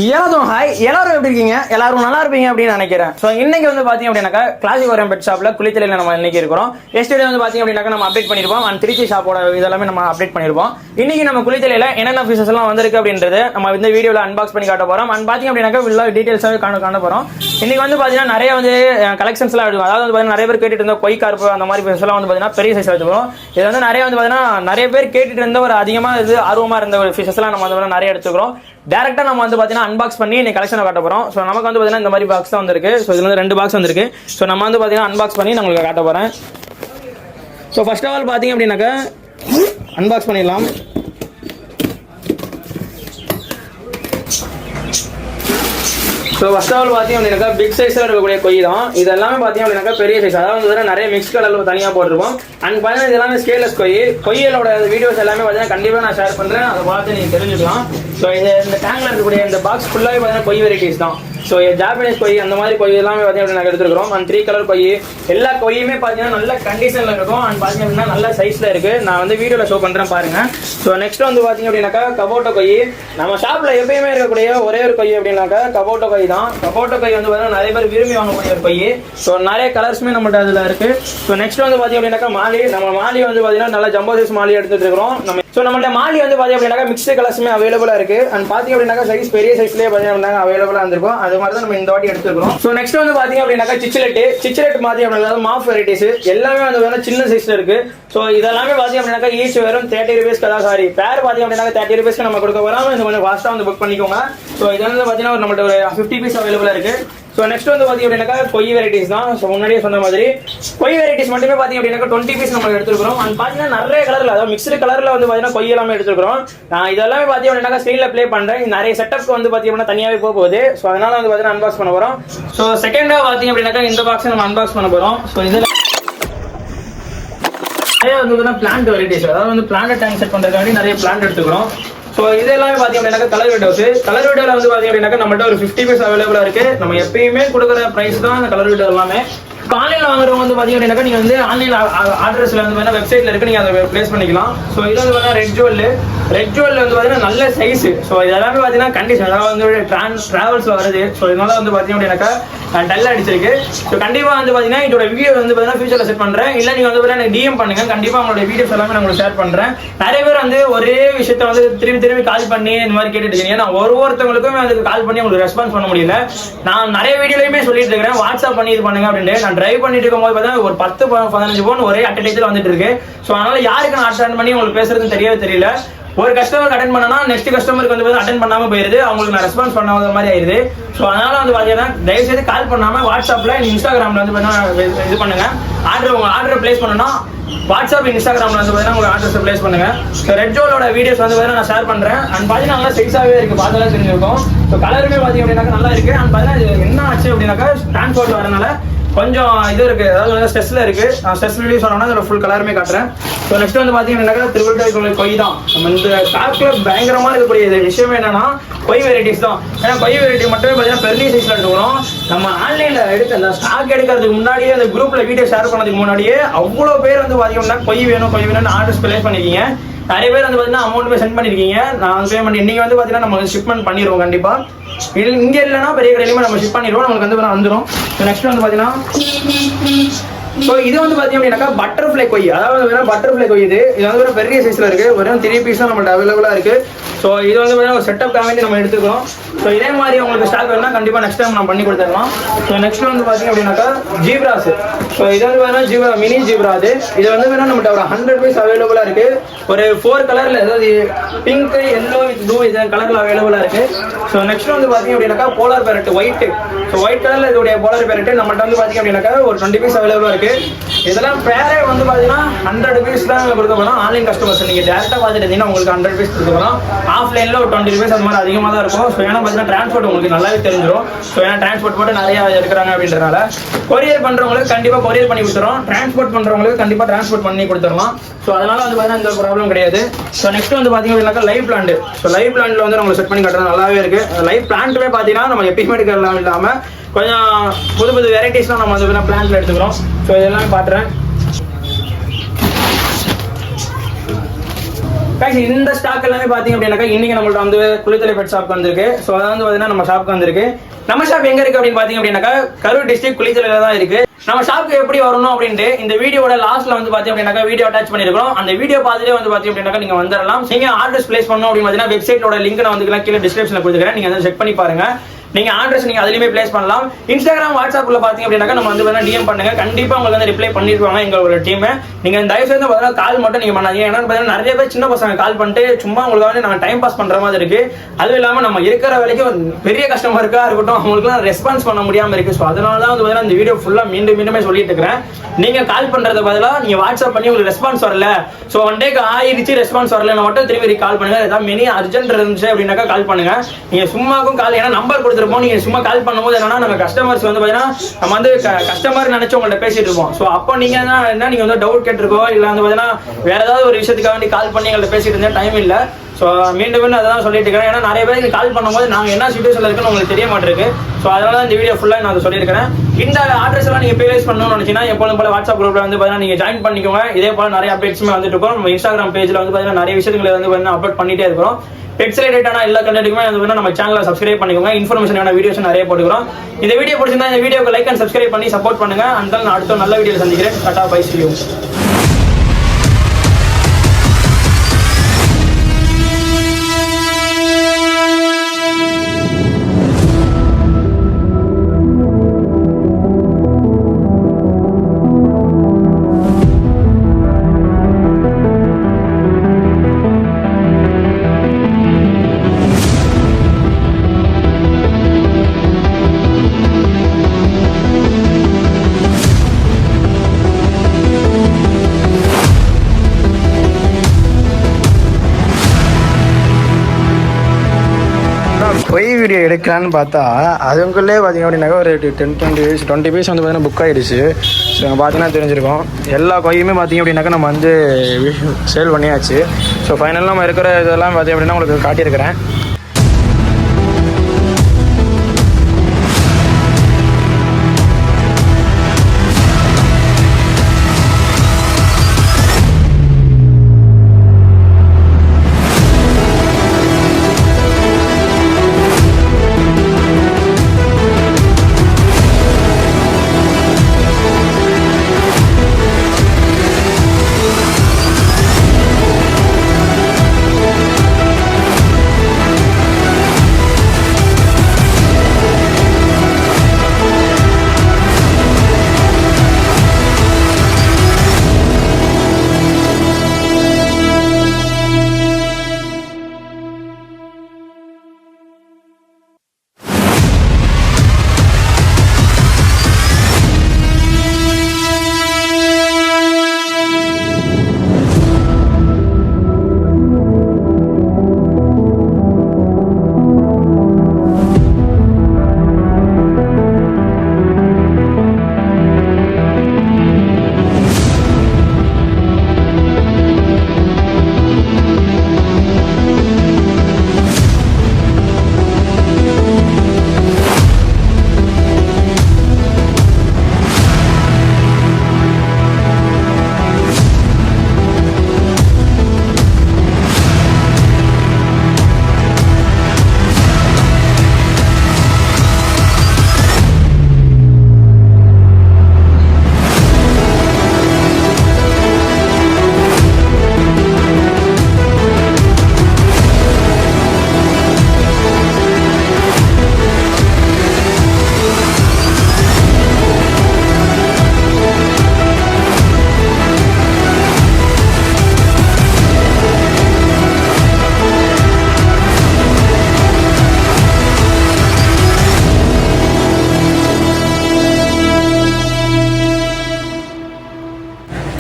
எல்லாரும் ஹாய், எல்லாரும் எப்படி இருக்கீங்க? எல்லாரும் நல்லா இருப்பீங்க அப்படின்னு நினைக்கிறேன். ஸோ இன்னைக்கு வந்து பாத்தீங்க அப்படின்னாக்கா கிளாசிக் ஓரியம் பெட் ஷாப்ல குளித்தலையில நம்ம இன்னைக்கு இருக்கிறோம். எஸ்டர்டே வந்து பாத்தீங்க அப்படின்னாக்கா நம்ம அப்டேட் பண்ணிருப்போம். அண்ட் திருச்சி ஷாப்போட இதெல்லாமே நம்ம அப்டேட் பண்ணிருப்போம். இன்னைக்கு நம்ம குளித்தலையில என்னென்ன ஃபீச்சர்ஸ் எல்லாம் வந்திருக்கு அப்படின்றது நம்ம இந்த வீடியோல அன்பாக்ஸ் பண்ணி காட்ட போறோம். அண்ட் பாத்தீங்க அப்படின்னாக்கா உள்ள டீடைல்ஸாவே காண போறோம். இன்னைக்கு வந்து பாத்தீங்கன்னா நிறைய வந்து கலெக்ஷன்ஸ் எல்லாம் இருக்கும். அதாவது வந்து நிறைய பேர் கேட்டுட்டு இருந்த கொய் கார்ப்பு அந்த மாதிரி ஃபீச்சர்ஸ் எல்லாம் வந்து பாத்தீங்கன்னா பெரிய சைஸ் வச்சுக்கிறோம். இது வந்து நிறைய வந்து பாத்தீங்கன்னா நிறைய பேர் கேட்டுட்டு இருந்த ஒரு அதிகமா இது ஆர்வமா இருந்த ஒரு ஃபீச்சர்ஸ் எல்லாம் நம்ம வந்து நிறைய எடுத்துக்கிறோம். டேரக்டா நம்ம வந்து பாத்தீங்கன்னா அன்பாக்ஸ் பண்ணி இன்னைக்கு கலெக்ஷனை காட்ட போறோம். ஸோ நமக்கு வந்து பாத்தீங்கன்னா இந்த மாதிரி பாக்ஸ் தான் வந்திருக்கு. ஸோ இதுல வந்து 2 பாக்ஸ் வந்திருக்கு. ஸோ நம்ம வந்து பாத்தீங்கன்னா அன்பாக்ஸ் பண்ணி நான் உங்களுக்கு காட்ட போறேன். ஸோ ஃபர்ஸ்ட் ஆஃப் ஆல் பாத்தீங்க அப்படின்னாக்கா அன்பாக்ஸ் பண்ணிடலாம். ஸோ ஃபர்ஸ்ட் ஆஃப் ஆல் பார்த்தீங்க அப்படின்னாக்கா பிக் சைஸில் இருக்கக்கூடிய கொய் தான். இது எல்லாமே பார்த்தீங்க அப்படின்னாக்கா பெரிய சைஸ். அதாவது வந்து நிறைய மிக்ஸ் கலரில் தனியாக போட்டிருப்போம். அண்ட் பார்த்தீங்கன்னா இது எல்லாமே ஸ்கேலஸ் கொய்யலோட வீடியோஸ் எல்லாமே பார்த்தீங்கன்னா கண்டிப்பாக நான் ஷேர் பண்ணுறேன். அதை பார்த்து நீங்கள் தெரிஞ்சுக்கலாம். ஸோ இந்த டேங்கில் இருக்கக்கூடிய இந்த பாக்ஸ் ஃபுல்லாகவே பார்த்தீங்கன்னா கொய் வெரைட்டிஸ் தான். ஸோ ஜாப்பனீஸ் கொய் அந்த மாதிரி கொய் எல்லாமே பார்த்தீங்க அப்படின்னா எடுத்துருக்கோம். அண்ட் 3 கலர் கொய் எல்லா கொய்யுமே பார்த்தீங்கன்னா நல்ல கண்டிஷனில் இருக்கும். அண்ட் பார்த்தீங்க அப்படின்னா நல்ல சைஸில் இருக்குது. நான் வந்து வீடியோவில் ஷோ பண்ணுறேன் பாருங்கள். ஸோ நெக்ஸ்ட் வந்து பார்த்தீங்க அப்படின்னாக்கா கபோட்டோ கொய். நம்ம ஷாப்பில் எப்பயுமே இருக்கக்கூடிய ஒரே ஒரு கொய் அப்படின்னாக்கா கபோட்டோ கொய் தான். கபோட்டோ கொய் வந்து பார்த்தீங்கன்னா நிறைய பேர் விரும்பி வாங்கக்கூடிய ஒரு கொய். ஸோ நிறைய கலர்ஸுமே நம்மள்ட்ட அதில் இருக்குது. ஸோ நெக்ஸ்ட் வந்து பார்த்தீங்க அப்படின்னாக்கா மாலி. நம்ம மாலி வந்து பார்த்தீங்கன்னா நல்ல ஜம்போ சைஸ் மாலி எடுத்துகிட்டு இருக்கிறோம். நம்மள்ட்ட மாலி வந்து பார்த்தீங்க அப்படின்னாக்கா மிக்ஸ்டு கலர்ஸுமே அவைலபிளாக இருக்குது. அண்ட் பார்த்தீங்க அப்படின்னாக்கா சைஸ் பெரிய சைஸ்லேயே பார்த்தீங்க அப்படின்னா அவைலபிளாக இருந்திருக்கும். அது மாதிரி தான் நம்ம இந்த வாட்டி எடுத்துக்கிறோம். ஸோ நெக்ஸ்ட் வந்து பார்த்தீங்க அப்படின்னாக்கா சிச்சிலெட் மாதிரி அப்படின்னா மாஃப் வெரைட்டிஸ் எல்லாமே வந்து சின்ன சைஸ்ல இருக்கு. ஸோ இதெல்லாமே பார்த்தீங்க அப்படின்னாக்கா ஈச் வெறும் 30 ரூபீஸ்க்கு தான். சாரி பேர் பார்த்தீங்க அப்படின்னாக்கா 30 ரூபீஸ்க்கு நம்ம கொடுக்க வராமல் இது கொஞ்சம் ஃபாஸ்ட்டாக வந்து புக் பண்ணிக்கோங்க. ஸோ இது வந்து பார்த்தீங்கன்னா நம்மள்ட்ட ஒரு 50 பீஸ் அவைலபிளாக இருக்கு. ஸோ நெக்ஸ்ட் வந்து பார்த்தீங்க அப்படின்னாக்கா கொய் வெரைட்டிஸ் தான். ஸோ முன்னாடியே சொன்ன மாதிரி கொய் வெரைட்டிஸ் மட்டுமே பார்த்தீங்க அப்படின்னாக்கா 20 பீஸ் நம்ம எடுத்துக்கிறோம். அண்ட் பார்த்தீங்கன்னா நிறைய கலர்ல அதாவது மிக்ஸ்டு கலர்ல வந்து பார்த்தீங்கன்னா கொய் எல்லாமே எடுத்துக்கிறோம். நான் இதெல்லாமே பார்த்தீங்க அப்படின்னாக்கா ஸ்க்ரீன்ல ப்ளே பண்றேன். நிறைய செட்டப்க்கு வந்து பார்த்தீங்க அப்படின்னா தனியாகவே போகுது. ஸோ அதனால வந்து பார்த்தீங்கன்னா அன்பாக்ஸ் பண்ண போறோம். ஸோ செகண்டா பார்த்தீங்க அப்படின்னாக்கா இந்த பாக்ஸ் நம்ம அன்பாக்ஸ் பண்ண போறோம். ஸோ இதில் நிறைய வந்து பிளான்ட் வெரைட்டிஸ் அதாவது வந்து பிளான்ட் டேங்க் செட் பண்றதுக்காண்டி நிறைய பிளான்ட் எடுத்துக்கிறோம். ஸோ இது எல்லாமே பார்த்தீங்க அப்படின்னாக்கா கலர் வீடியோவில் வந்து பார்த்தீங்க அப்படின்னாக்கா நம்மள்ட்ட ஒரு 50 பீஸ் அவைலபிளாக இருக்கு. நம்ம எப்பயுமே கொடுக்குற ப்ரைஸ் தான் அந்த கலர் வீடியோ எல்லாமே. ஆன்லைனில் வாங்குறவங்க வந்து பார்த்தீங்க அப்படின்னாக்கா நீங்கள் வந்து ஆன்லைன் ஆர்டர்ஸில் வந்து வெப்சைட்டில் இருக்கு, நீங்கள் அதை ப்ளேஸ் பண்ணிக்கலாம். ஸோ இது வந்து பார்த்தீங்கன்னா ரெட் ஜுவல் வந்து பார்த்தீங்கன்னா நல்ல சைஸ். ஸோ இது எல்லாமே பார்த்தீங்கன்னா கண்டிஷன் அதாவது வந்து ட்ராவல்ஸில் வருது. ஸோ இதனால வந்து பார்த்தீங்க அப்படின்னாக்கா டல் அடிச்சிருக்கு. ஸோ கண்டிப்பாக வந்து பார்த்தீங்கன்னா இதோட வீடியோ வந்து பார்த்தீங்கன்னா ஃபியூச்சரில் செட் பண்ணுறேன். இல்லை நீங்கள் வந்து பார்த்தீங்கன்னா எனக்கு டிஎம் பண்ணுங்க. கண்டிப்பாக உங்களோட வீடியோஸ் எல்லாமே நான் உங்களுக்கு ஷேர் பண்ணுறேன். நிறைய பேர் வந்து ஒரே விஷயத்தை வந்து திரும்பி கால் பண்ணி இந்த மாதிரி கேட்டுட்டு இருக்கீங்க. நான் ஒருத்தவங்களுக்குமே அதுக்கு கால் பண்ணி உங்களுக்கு ரெஸ்பான்ஸ் பண்ண முடியல. நான் நிறைய வீடியோலையுமே சொல்லிட்டு இருக்கிறேன் வாட்ஸ்அப் பண்ணி இது பண்ணுங்க அப்படின்ட்டு. நான் டிரைவ் பண்ணிட்டு இருக்கும்போது பார்த்தா ஒரு 10-15 போன் ஒரே அட்டடைத்தில் வந்துட்டு இருக்கு. ஸோ அதனால யாருக்கு நான் அட்டன் பண்ணி உங்களுக்கு பேசுறதுன்னு தெரியல. ஒரு கஸ்டமருக்கு அட்டன் பண்ணனா நெக்ஸ்ட் கஸ்டமருக்கு வந்து அட்டன் பண்ணாம போயிருது. அவங்களுக்கு நான் ரெஸ்பான்ஸ் பண்ணாத மாதிரி ஆயிருது. ஸோ அதனால வந்து பாத்தீங்கன்னா தயவு செய்து கால் பண்ணாம வாட்ஸ்அப்ல இன்ஸ்டாகிராம்ல வந்து இது பண்ணுங்க. ஆர்டர் பிளேஸ் பண்ணனா வாட்ஸ்அப் இன்ஸ்டாகிராம்ல வந்து பாத்தீங்கன்னா உங்க ஆர்டர்ஸ் பிளேஸ் பண்ணுங்க. ஸோ ரெட் ஜோலோட வீடியோஸ் வந்து நான் ஷேர் பண்றேன். அண்ட் பாத்தீங்கன்னா நல்லா சைஸாவே இருக்கு, பார்த்தாலே தெரிஞ்சிருக்கும். ஸோ கலருமே பாத்தீங்க அப்படின்னாக்கா நல்லா இருக்கு. அண்ட் பாத்தீங்கன்னா என்ன ஆச்சு அப்படின்னாக்கா டிரான்ஸ்போர்ட் வரனால கொஞ்சம் இது இருக்கு, அதாவது ஸ்ட்ரெஸ்ல இருக்கு. ஸ்ட்ரெஸ் ரிலீஸ் ஆனோம்னா இதோட ஃபுல் கலருமே காட்டுறேன். ஸோ நெக்ஸ்ட் வந்து பாத்தீங்கன்னா திருவிழா கொய் தான். நம்ம இந்த ஸ்டாக்ல பயங்கரமா இருக்கக்கூடிய விஷயம் என்னன்னா கொய் வெரைட்டிஸ் தான். ஏன்னா கொய் வெரைட்டி மட்டுமே பார்த்தீங்கன்னா பெரிய சைஸ்ல எடுத்துக்கிறோம். நம்ம ஆன்லைன்ல எடுக்க அந்த ஸ்டாக் எடுக்கிறதுக்கு முன்னாடியே அந்த குரூப்ல வீடியோ ஷேர் பண்ணதுக்கு முன்னாடியே அவ்வளோ பேர் வந்து பாத்தீங்கன்னா கொய் வேணும்னு ஆர்டர்ஸ் பிளேஸ் பண்ணிருக்கீங்க. நிறைய பேர் வந்து பாத்தீங்கன்னா அமௌண்ட் சென்ட் பண்ணிருக்கீங்க. நான் பேமெண்ட் இன்னைக்கு வந்து பாத்தீங்கன்னா நம்ம ஷிப்மெண்ட் பண்ணிடுவோம் கண்டிப்பா. இங்க இல்லைன்னா பெரிய கடையிலுமே நம்ம ஷிப் பண்ணிடுவோம், நமக்கு வந்து வந்துடும். நெக்ஸ்ட் வந்து பாத்தீங்கன்னா ஸோ இது வந்து பாத்தீங்க அப்படின்னாக்கா பட்டர்ஃப்ளை கொய். அதாவது பட்டர்ஃப்ளை கொய் இது வந்து பெரிய சைஸ்ல இருக்கு. வெறும் 3 பீஸ் தான் நம்மள்ட்ட அவைலபிளா இருக்கு. ஸோ இது வந்து பார்த்தீங்கன்னா ஒரு செட்டப் வேண்டி நம்ம எடுத்துக்கிறோம். ஸோ இதே மாதிரி உங்களுக்கு ஸ்டாக் வேணும்னா கண்டிப்பாக நெக்ஸ்ட் டைம் நம்ம பண்ணி கொடுத்துடலாம். ஸோ நெக்ஸ்ட் வந்து பார்த்தீங்க அப்படின்னாக்கா ஜீப்ராஸ். ஸோ இது வந்து வேணும் ஜீப்ரா மினி ஜீப்ரா. இது வந்து வேணும் நம்மகிட்ட ஒரு 100 பீஸ் அவைலபிளாக இருக்கு. ஒரு 4 கலர்ல அதாவது பிங்க், எல்லோ வித் ப்ளூ இது கலர்ல அவைலபிளாக இருக்கு. ஸோ நெக்ஸ்ட் வந்து பார்த்தீங்க அப்படின்னாக்கா polar parrot white. So white கலர்ல இதோடைய போலார் பேரட் நம்மகிட்ட வந்து பார்த்தீங்க அப்படின்னாக்கா ஒரு 20 பீஸ் அவைலபிளாக இருக்கு. இதெல்லாம் பேரே வந்து பார்த்தீங்கன்னா 100 பீஸ் தான் கொடுக்க போகிறோம். ஆன்லைன் கஸ்டமர்ஸ் நீங்கள் டேரக்டாக பார்த்துட்டு இருந்தீங்கன்னா உங்களுக்கு 100 பீஸ் கொடுக்க போகிறோம். ஆஃப்லைனில் ஒரு 20 ரூபீஸ் அந்த மாதிரி அதிகமாக தான் இருக்கும். ஸோ ஏன்னா பார்த்தீங்கன்னா டிரான்ஸ்போர்ட் உங்களுக்கு நல்லாவே தெரிஞ்சிடும். ஸோ ஏன்னா டிரான்ஸ்போர்ட் போட்டு நிறைய இருக்கிறாங்க அப்படின்றனால கொரியர் பண்ணுறவங்களுக்கு கண்டிப்பாக கொரியர் பண்ணி கொடுத்துரும். டிரான்ஸ்போர்ட் பண்ணுறவங்களுக்கு கண்டிப்பாக டிரான்ஸ்போர்ட் பண்ணி கொடுத்துடலாம். ஸோ அதனால வந்து பார்த்தீங்கன்னா இந்த ப்ராப்ளம் கிடையாது. ஸோ நெக்ஸ்ட் வந்து பார்த்தீங்க அப்படின்னாக்கா லைவ் பிளான்ட். ஸோ லைவ் பிளான்ட்ல வந்து நம்ம செட் பண்ணி கட்டுறது நல்லாவே இருக்கு. லைவ் பிளான்ட்டுமே பார்த்தீங்கன்னா நம்ம எப்பயுமே எடுக்கலாம் இல்லாமல் கொஞ்சம் புது வெரைட்டிஸ்லாம் நம்ம வந்து பிளான்ட்ல எடுத்துக்கிறோம். ஸோ இதெல்லாமே பாட்டுறேன். guys, இந்த ஸ்டாக் எல்லாமே பாத்தீங்க அப்படின்னாக்கா இன்னைக்கு நம்மள்ட்ட வந்து குளித்தலை பெட் ஷாப் வந்திருக்கு. ஸோ அதான் வந்து பாத்தீங்கன்னா நம்ம ஷாப்க்கு வந்திருக்கு. நம்ம ஷாப் எங்க இருக்கு அப்படின்னு பாத்தீங்க அப்படின்னாக்கா கரூர் டிஸ்ட்ரிக்ட் குளித்தலையில தான் இருக்கு. நம்ம ஷாப்க்கு எப்படி வரணும் அப்படின்ட்டு இந்த வீடியோட லாஸ்ட்ல வந்து பாத்தீங்க அப்படின்னாக்கா வீடியோ அட்டாச் பண்ணிருக்கோம். அந்த வீடியோ பார்த்துட்டே வந்து பாத்தீங்க அப்படின்னாக்கா நீங்க வந்துடலாம். நீங்க ஆர்டர்ஸ் பிளேஸ் பண்ணணும் அப்படின்னு பாத்தீங்கன்னா வெப்சைட்டோட லிங்க் நான் வந்து கீழே டிஸ்கிரிப்ஷன்ல கொடுத்துக்கிறேன். நீங்க அதை செக் பண்ணி பாருங்க. நீங்க ஆர்டர்ஸ் நீங்க அதுலயுமே பிளேஸ் பண்ணலாம். இன்ஸ்டாகிராம் வாட்ஸ்அப்ல பாத்தீங்க அப்படின்னாக்கா நம்ம வந்து டிஎம் பண்ணுங்க. கண்டிப்பா உங்களுக்கு வந்து ரிப்ளை பண்ணிடுவாங்க எங்களோட டீம். நீங்க தயவு செய்து பார்த்தீங்கன்னா கால் மட்டும் நீங்க பண்ணாதீங்க. ஏன்னா பாத்தீங்கன்னா நிறைய பேர் சின்ன பசங்க கால் பண்ணிட்டு சும்மா உங்களுக்கு வந்து நாங்க டைம் பாஸ் பண்ற மாதிரி இருக்கு. அதுவும் இல்லாம நம்ம இருக்கிற வரைக்கும் பெரிய கஸ்டமருக்கா இருக்கட்டும் அவங்களுக்கு ரெஸ்பான்ஸ் பண்ண முடியாம இருக்கு. ஸோ அதனால தான் வந்து பாத்தீங்கன்னா இந்த வீடியோ ஃபுல்லா மீண்டுமே சொல்லிட்டு இருக்கிறேன். நீங்க கால் பண்றது பதிலாக நீங்க வாட்ஸ்அப் பண்ணி உங்களுக்கு ரெஸ்பான்ஸ் வரல, ஸோ ஒன் டேக்கு ஆயிடுச்சு ரெஸ்பான்ஸ் வரலன்னு மட்டும் திரும்பி கால் பண்ணுங்க. ஏதாவது மினி அர்ஜென்ட் இருந்துச்சு அப்படின்னாக்கா கால் பண்ணுங்க. நீங்க சும்மாக்கும் கால், ஏன்னா நம்பர் கொடுத்துருப்போம். நீங்க சும்மா கால் பண்ணும்போது என்னன்னா நம்ம கஸ்டமர்ஸ் வந்து பாத்தீங்கன்னா நம்ம வந்து கஸ்டமர் நினைச்சு உங்கள்ட்ட பேசிட்டு இருப்போம். ஸோ அப்போ நீங்க என்ன நீங்க வந்து டவுட் கேட்டிருக்கோ இல்ல வந்து பாத்தீங்கன்னா வேற ஏதாவது ஒரு விஷயத்துக்காக வேண்டி கால் பண்ணி எங்கள்ட்ட பேசிட்டு இருந்தேன் டைம் இல்ல. ஸோ மீண்டும் அதான் சொல்லிட்டு இருக்கேன். ஏன்னா நிறைய பேருக்கு கால் பண்ணும்போது நாங்கள் என்ன சிச்சுவேஷன்ல இருக்குன்னு உங்களுக்கு தெரிய மாட்டிருக்கு. ஸோ அதனால தான் இந்த வீடியோ ஃபுல்லாக நான் சொல்லியிருக்கிறேன். இந்த அட்ரஸ் எல்லாம் நீங்க பேஸ் பண்ணணும்னு நினைச்சீங்கன்னா எப்போதும் போல வாட்ஸ்அப் குரூப்ல வந்து பாத்தீங்கன்னா நீங்க ஜாயின் பண்ணிக்கோங்க. இதே போல நிறைய அப்டேட்ஸுமே வந்துட்டு இருக்கோம். நம்ம இன்ஸ்டாகிராம் பேஜ்ல வந்து பாத்தீங்கன்னா நிறைய விஷயங்களை வந்து பாத்தீங்கன்னா அப்லோட் பண்ணிட்டே இருக்கிறோம். பெட்ஸ் ரிலேட்டடான எல்லா கண்டென்ட்டுக்குமே வந்து நம்ம சேனலை சப்ஸ்கிரைப் பண்ணிக்கோங்க. இன்ஃபர்மேஷனான வீடியோஸ் நிறைய போட்டுக்கிறோம். இந்த வீடியோ பிடிச்சிருந்தா இந்த வீடியோக்கு லைக் அண்ட் சப்ஸ்கிரைப் பண்ணி சப்போர்ட் பண்ணுங்க. அந்த நான் அடுத்த நல்ல வீடியோ சந்திக்கிறேன். Tata bye see you. பொய் வீடியோ எடுக்கலான்னு பார்த்தா அதுக்குள்ளே பார்த்தீங்க அப்படின்னாக்கா ஒரு 20 பீஸ் வந்து பார்த்தீங்கன்னா புக் ஆகிடுச்சு. ஸோ பார்த்தீங்கன்னா தெரிஞ்சிருக்கோம். எல்லா கொய்யுமே பார்த்தீங்க அப்படின்னாக்கா நம்ம வந்து சேல் பண்ணியாச்சு. ஸோ ஃபைனலாக நம்ம இருக்கிற இதெல்லாம் பார்த்தீங்க அப்படின்னா உங்களுக்கு காட்டியிருக்கிறேன்.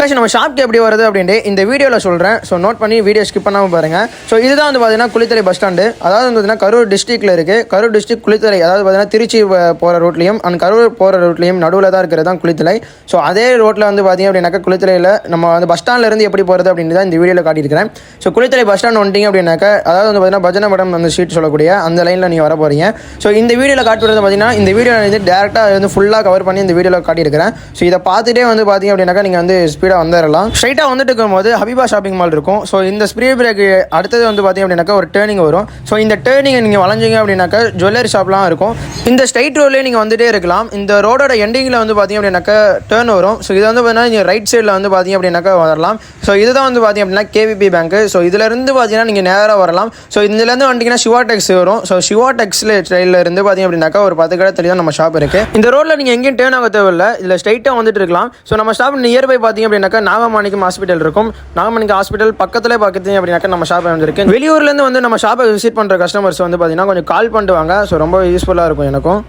கைஸ் நம்ம ஷாப்க்கு எப்படி வருது அப்படின்ட்டு இந்த வீடியோவில் சொல்கிறேன். ஸோ நோட் பண்ணி வீடியோ ஸ்கிப் பண்ணாமல் பாருங்கள். ஸோ இதுதான் வந்து பார்த்தீங்கன்னா குளித்தலை பஸ் ஸ்டாண்டு. அதாவது வந்து பார்த்தீங்கன்னா கரூர் டிஸ்ட்ரிக்ட்டில் இருக்குது. கரூர் டிஸ்ட்ரிக்ட் குளித்தலை, அதாவது பார்த்தீங்கன்னா திருச்சி போகிற ரூட்லையும் அண்ட் கரூர் போகிற ரூட்லையும் நடுவில் தான் இருக்கிறது தான் குளித்தலை. ஸோ அதே ரோட்டில் வந்து பார்த்தீங்க அப்படின்னாக்கா குளித்தலையில் நம்ம வந்து பஸ் ஸ்டாண்ட்லேருந்து எப்படி போகிறது அப்படின்னு தான் இந்த வீடியோவில் காட்டியிருக்கிறேன். ஸோ குளித்தலை பஸ் ஸ்டாண்ட் வந்துட்டீங்க அப்படின்னாக்கா அதாவது வந்து பார்த்தீங்கன்னா பஜனை மடம் அந்த ஸ்ட்ரீட் சொல்லக்கூடிய அந்த லைனில் நீங்கள் வர போகிறீங்க. ஸோ இந்த வீடியோவில் காட்டுறது பார்த்தீங்கன்னா இந்த வீடியோ வந்து டேரெக்டாக வந்து ஃபுல்லாக கவர் பண்ணி இந்த வீடியோவில் காட்டியிருக்கிறேன். ஸோ இதை பார்த்துட்டே வந்து பார்த்தீங்க அப்படின்னாக்கா நீங்கள் வந்து ஸ்பீடாக ஸ்பீடாக வந்துடலாம். ஸ்ட்ரைட்டாக வந்துட்டு இருக்கும்போது ஹபிபா ஷாப்பிங் மால் இருக்கும். ஸோ இந்த ஸ்பீட் பிரேக் அடுத்தது வந்து பார்த்தீங்க அப்படின்னாக்கா ஒரு டேர்னிங் வரும். ஸோ இந்த டேர்னிங்கை நீங்கள் வளைஞ்சிங்க அப்படின்னாக்கா ஜுவல்லரி ஷாப்லாம் இருக்கும். இந்த ஸ்ட்ரைட் ரோட்லேயே நீங்கள் வந்துட்டே இருக்கலாம். இந்த ரோடோட எண்டிங்கில் வந்து பார்த்தீங்க அப்படின்னாக்கா டேர்ன் வரும். ஸோ இது வந்து பார்த்தீங்கன்னா நீங்கள் ரைட் சைடில் வந்து பார்த்தீங்க அப்படின்னாக்கா வரலாம். ஸோ இதுதான் வந்து பார்த்தீங்க அப்படின்னா கேவிபி பேங்க். ஸோ இதிலேருந்து பார்த்தீங்கன்னா நீங்கள் நேராக வரலாம். ஸோ இதுலேருந்து வந்துட்டிங்கன்னா சிவா டெக்ஸ் வரும். ஸோ சிவா டெக்ஸில் சைடில் இருந்து பார்த்தீங்க அப்படின்னாக்கா ஒரு 10 கடை தெளிவாக நம்ம ஷாப் இருக்குது. இந்த ரோட்டில் நீங்கள் எங்கேயும் டேர்ன் ஆக தேவையில்லை, இதில் ஸ்ட்ரைட்டாக வந்துட்டு இருக்கலாம். ஸோ நம்ம ஷாப் நியர்பை பார்த்தீங்க அப்படின்னாக்கா நாகமாணிக்கம் ஹாஸ்பிட்டல் இருக்கும். நாகமாணிக்கம் ஹாஸ்பிட்டல் பக்கத்தில் பார்த்தீங்க அப்படின்னாக்கா நம்ம ஷாப் வந்துருக்கு. வெளியூர்லேருந்து வந்து நம்ம ஷாப்பை விசிட் பண்ணுற கஸ்டமர்ஸ் வந்து பார்த்தீங்கன்னா கொஞ்சம் கால் பண்ணிட்டு வாங்க. ஸோ ரொம்ப யூஸ்ஃபுல்லாக இருக்கும் எனக்கும்.